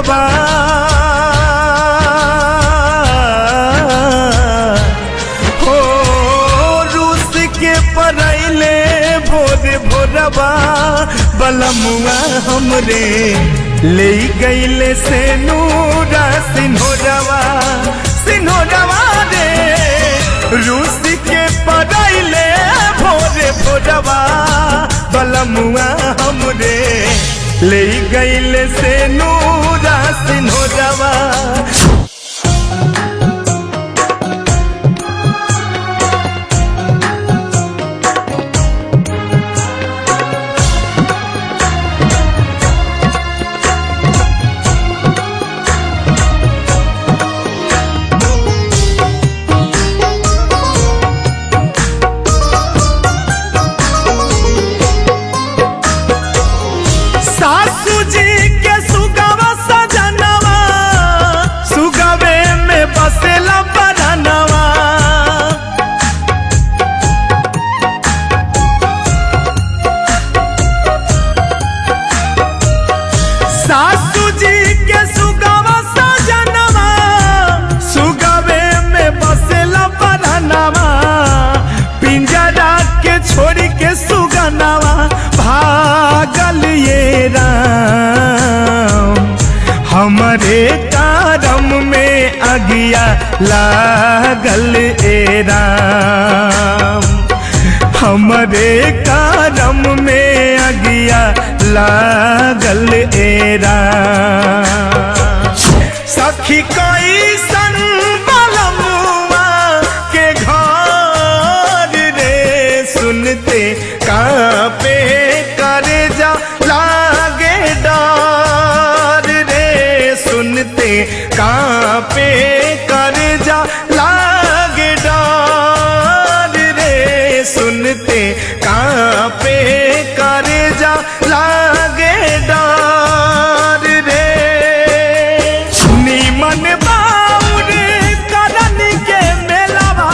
भोरवा हो रूस के परैले भोरे भोरवा बलमुआ हमरे ले गईले से नूरा सिन्होरवा सिन्होरवा रे रूस के परैले भोरे भोरवा बलमुआ हमरे ले गईले से नूरा सिन्होरवा। सासू जी के सुगवा सजनवा सुगवे में बसेला बरनवा पिंजरा के छोड़ के सुगनवा भागल ये राम हमरे करम में अगिया लागल ए राम हमरे करम में अगिया लागल ए राम। सखी कोई सन बलमुआ के घर रे सुनते कांपे करे जा लागे डर रे सुनते कांपे करे जा लागे डर रे सुनते कांपे करे जा लागे डर रे। नीमन बाउर करन के मेलावा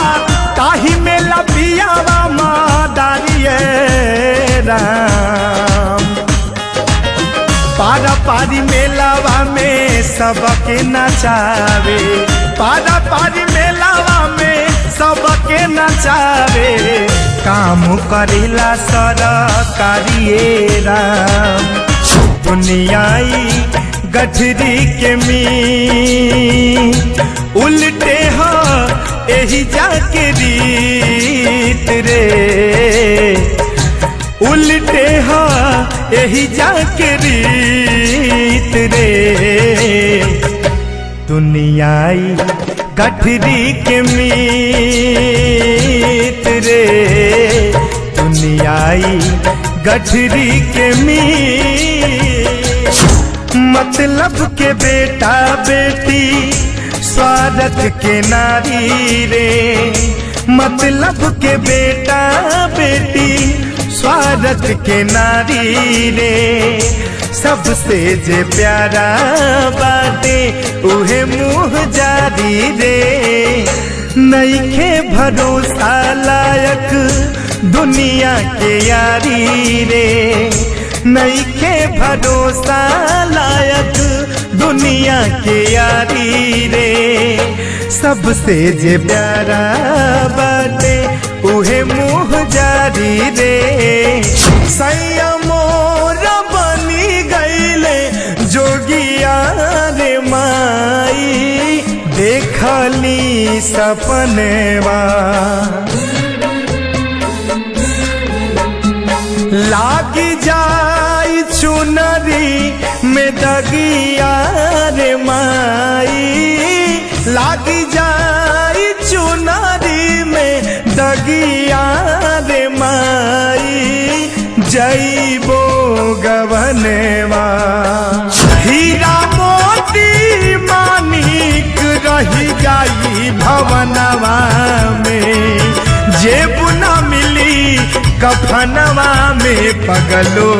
ताही मेला पियावा मादारिये राम पारा पारी मेलावा में सबके नचावे पारा पारी मेलावा में सबके नचावे काम करेला सरकारिये राम दुनियाई गठरी के मी उल्टे हो यही जाके रीत रे उल्टे हो यही जाके रीत रे दुनियाई गठरी के मीत रे दुनियाई गठरी के मीत मतलब के बेटा बेटी स्वार्थ के नारी रे मतलब के बेटा बेटी स्वार्थ के नारी रे सबसे जे प्यारा बाटे उहे मुँह जारी रे नइखे भरोसा लायक दुनिया के यारी रे नइखे भरोसा लायक दुनिया के यारी रे सबसे जे प्यारा बाटे उहे मुँह जारी रे सैया मोरा बनी गईले जोगिया रे माई देखली सपनेवा लागी जाई चुनरी में दगिया रे माई लागी जाई चुनरी में दगिया रे माई जईबो गवनवा हीरा मोती मानिक रही जाई भवनवा में जेब न मिली कफनवा में पगलो